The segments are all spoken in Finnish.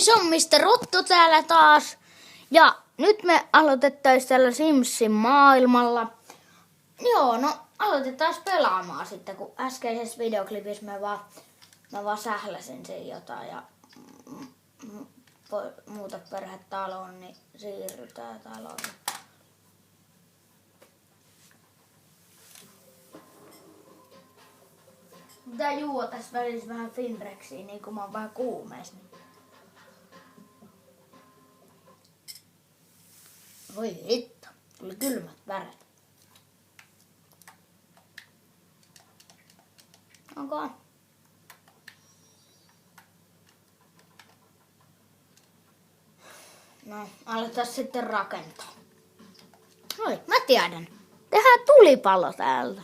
se on Mr. Rotto täällä taas. Ja nyt me aloitettaisiin tällä Simsin maailmalla. Joo, no aloitetaan pelaamaan sitten, kun äskeisessä videoklipissä mä vaan sähläsin sen jotain ja muuta perhetaloon, niin siirrytään taloon. Pitää juo tässä välissä vähän Finrexiä, niin kun mä oon vähän kuumeis. Voi hitto, tuli kylmät väret. Onko? No, aletaan sitten rakentaa. Oi, mä tiedän. Tehdään tulipalo täältä.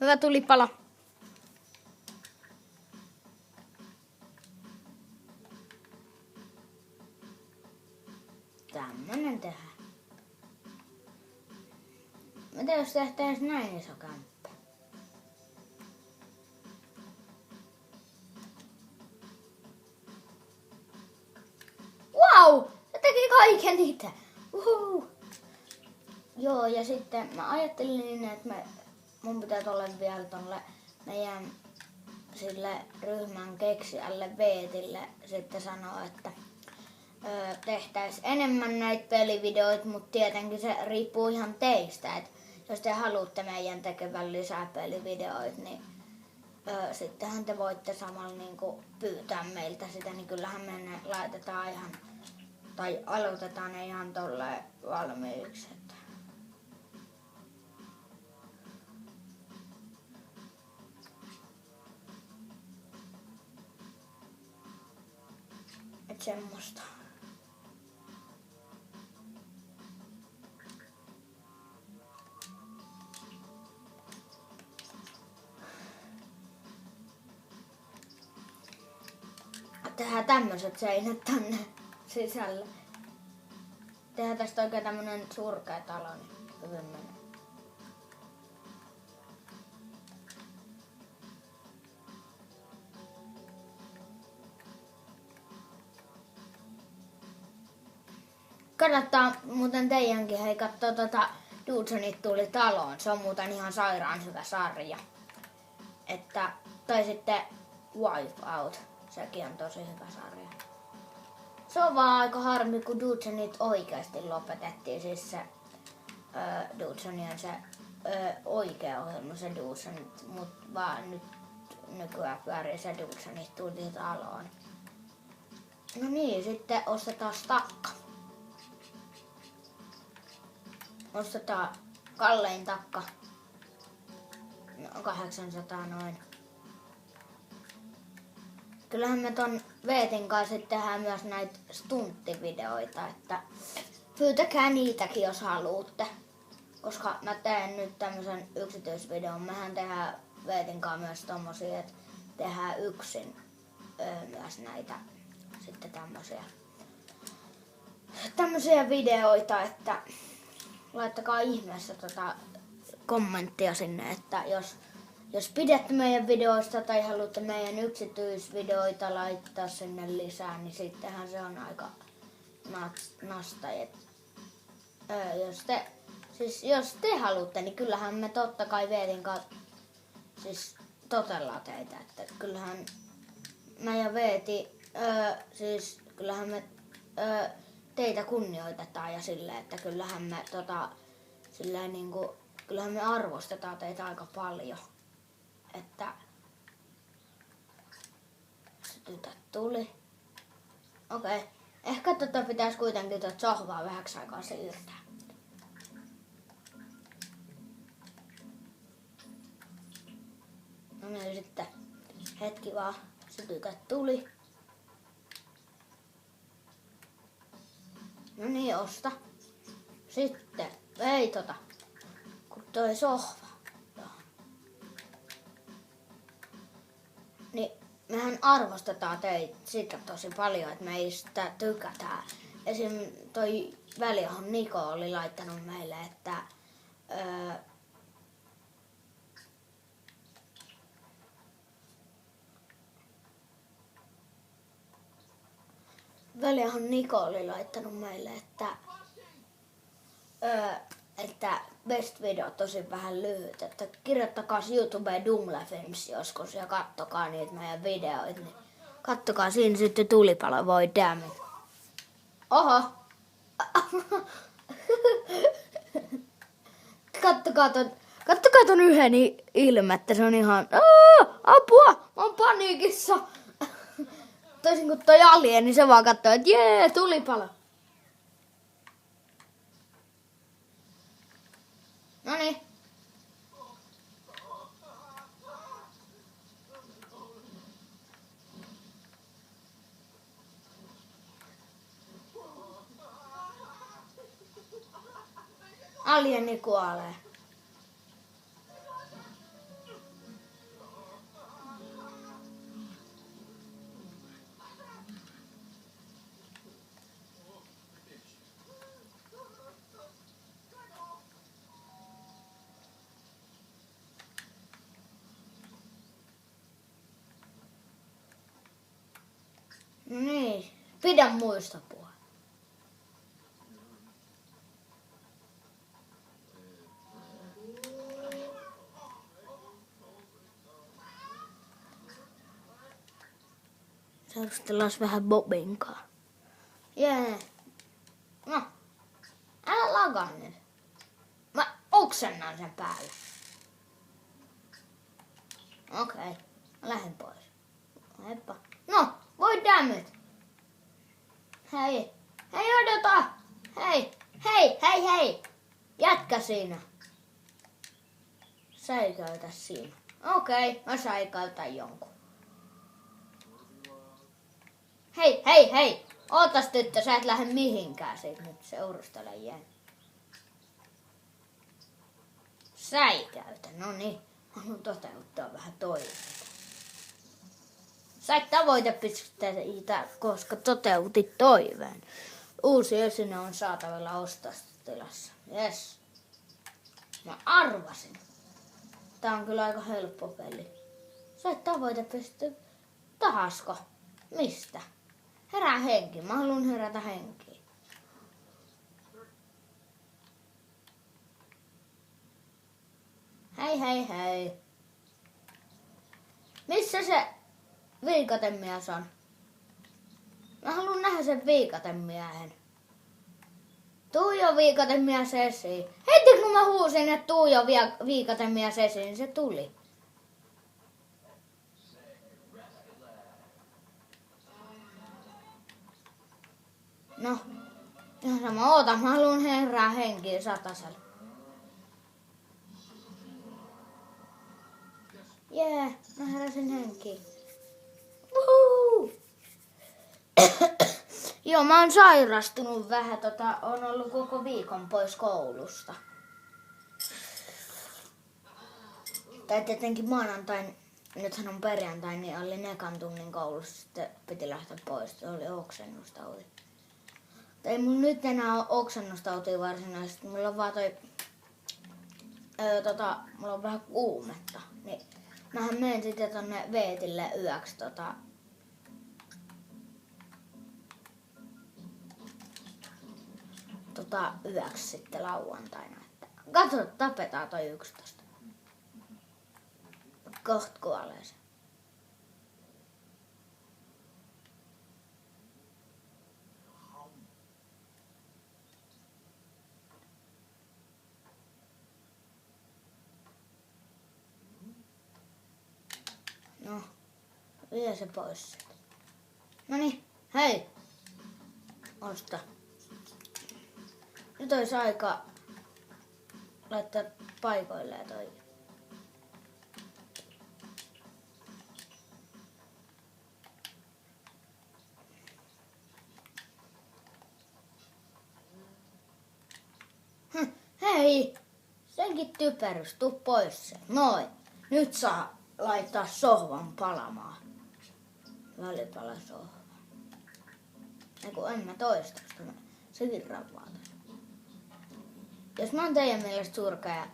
Hyvä tulipalo. Tämmönen tehdään. Mitä jos tehtäis näin iso kämppä? Wow! Se teki kaiken itse. Joo, ja sitten mä ajattelin niin, että mun pitää tulla vielä tolle meidän sille ryhmän keksijälle Veetille sitten sanoa, että tehtäis enemmän näitä pelivideoita, mutta tietenkin se riippuu ihan teistä, että jos te haluatte meidän tekevän lisää pelivideoita, niin sittenhän te voitte samalla niinku pyytää meiltä sitä, niin kyllähän me ne laitetaan ihan, tai aloitetaan ne ihan tolleen valmiiksi. Että semmoista. Tehdään tämmöiset seinät tänne sisälle. Tehdään tästä oikein tämmönen surkea talo, niin hyvin menee. Kannattaa muuten teidänkin katsoa Dudesonit tuli taloon. Se on muuten ihan sairaan hyvä sarja. Tai sitten Wipeout. Sekin on tosi hyvä sarja. Se on vaan aika harmi, kun Dudesonit oikeasti lopetettiin. Siis se Dudesonien se oikea ohjelma, se Dudesonit. Mut vaan nyt nykyään pyörii se Dudesonit tuli taloon. No niin, sitten ostetaan takka. Ostetaan kallein takka. No, 800 noin. Kyllähän me ton Veetin kanssa tehdään myös näitä stunttivideoita, että pyytäkää niitäkin, jos haluatte. Koska mä teen nyt tämmösen yksityisvideon. Mehän tehdään Veetin kanssa myös tommosia, että tehdään yksin myös näitä sitten tämmösiä videoita, että laittakaa ihmeessä kommenttia sinne, että jos pidätte meidän videoista tai haluatte meidän yksityisvideoita laittaa sinne lisää, niin sittenhän se on aika nasta. Jos te haluatte, niin kyllähän me totta kai Veetin kanssa siis totellaan teitä. Että kyllähän mä ja Veeti, kyllähän me teitä kunnioitetaan ja silleen, että kyllähän me silleen niinku, kyllähän me arvostetaan teitä aika paljon. Että se tytö tuli. Okei. Ehkä pitäisi kuitenkin sohvaa vähäksi aikaa siirtää. No niin, sitten hetki vaan. Se tytö tuli. No niin, osta. Sitten, ei kun toi sohva. Niin mehän arvostetaan teitä sitä tosi paljon, että meistä tykätään. Esim. Toi väliahon Niko oli laittanut meille, että Väliähän Niko oli laittanut meille, että best video tosi vähän lyhyt, että kirjoittakaa YouTubeen Dumle Films joskus ja kattokaa niitä meidän videoita, niin kattokaa, siinä sitten tulipalo, voi damn it. Oho! Kattokaa ton yhden ilmettä, se on ihan apua, mä oon paniikissa. Toisin kuin toi alien, niin se vaan kattoo, että jee, tulipalo. Noniin. Alieni kuolee. No niin, pidä muista puhua. Seurustellaan vähän Bobinkaan. Jee. No, älä lagaa nyt. Mä oksennan sen päälle. Okei, mä lähden pois. Heippa. No, voi damn it. Hei, odota. Hei. Jätkä siinä. Säikäytä siinä. Okei, mä säikäytän jonkun. Hei. Ootas tyttö, sä et lähde mihinkään siitä nyt seurustele jään. Säikäytä, no niin. Mä haluan toteuttaa vähän toiveita. Sait tavoitepistettä, koska toteutit toiveen. Uusi esine on saatavilla ostostilassa. Yes. Mä arvasin. Tää on kyllä aika helppo peli. Sait tavoitepistettä. Tahasko? Mistä? Herää henki. Mä haluan herätä henkiin. Hei. Missä se viikatemies on? Mä haluan nähdä sen viikatemiehen. Tuijo viikatemies esiin. Heti kun mä huusin, että Tuijo viikatemies esiin, niin se tuli. No, ihan sama. Oota, mä haluan herää henkiin satasella. Jee, mä heräsin henkiin. Woohoo! Joo, mä oon sairastunut vähän. On ollut koko viikon pois koulusta. Tai tietenkin maanantain, nythän on perjantai, niin oli ekan tunnin koulussa. Sitten piti lähteä pois. Se oli oksennustauti. Ei mulla nyt enää ole oksennustautia varsinaisesti. Mulla on vaan mulla on vähän kuumetta. Niin mähän menen sitten tonne Veetille yöksi yöksi sitten lauantaina. Katso, tapetaan toi 11. Koht kuolee se. No, vie se pois sieltä. Noniin, hei! Osta. Nyt olisi aika laittaa paikoilleen toi. Hei! Senkin typerys, tuu pois sen. Noin. Nyt saa laittaa sohvan palamaan. Välipalasohva. Eiku en mä toista, koska mä sekin ravaatan. Jos mä oon teidän mielestä surkea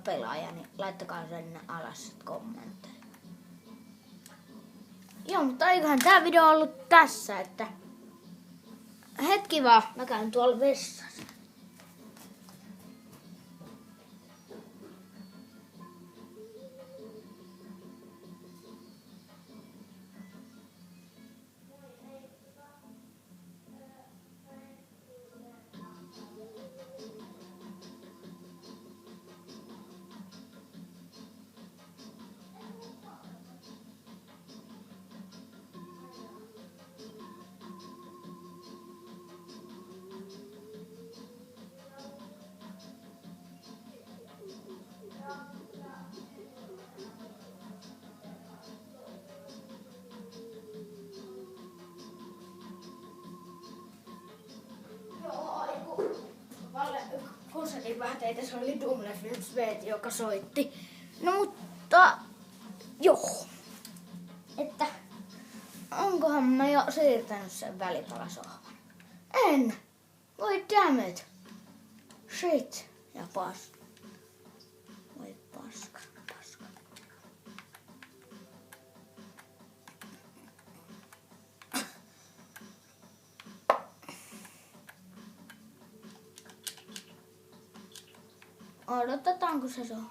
pelaaja, niin laittakaa sen alas sit kommentteja. Joo, mutta eiköhän tää video ollut tässä, että hetki vaan, mä käyn tuolla vessassa. Konsertin vähteitä, se oli Dumlefilms Veeti, joka soitti. No mutta, joo. Että, onkohan mä jo siirtänyt sen välipalasohvan? En! Voi damn it! Shit! Ja paska. Voi paska. Odotetaanko se sohva?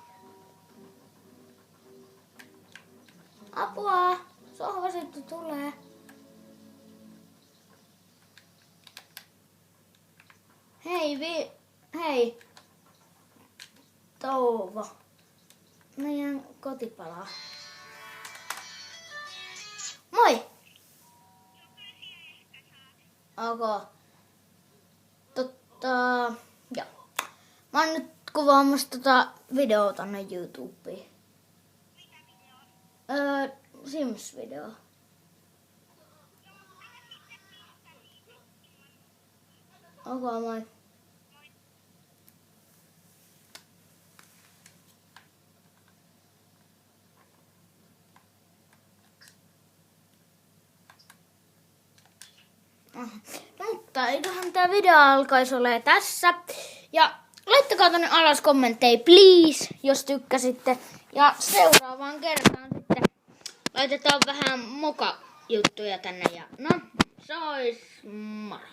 Apua! Sohva sitten tulee. Hei! Touvo. Meidän koti palaa. Moi! Okay. Joo. Mä oon nyt kuvaamassa videoa tonne YouTubeen. Sims-video. Okay, moi. Mutta eiköhän tää video alkaisi olemaan tässä. Ja laittakaa tonne alas kommentteja, please, jos tykkäsitte. Ja seuraavaan kertaan sitten laitetaan vähän moka-juttuja tänne. Ja no, se ois moro.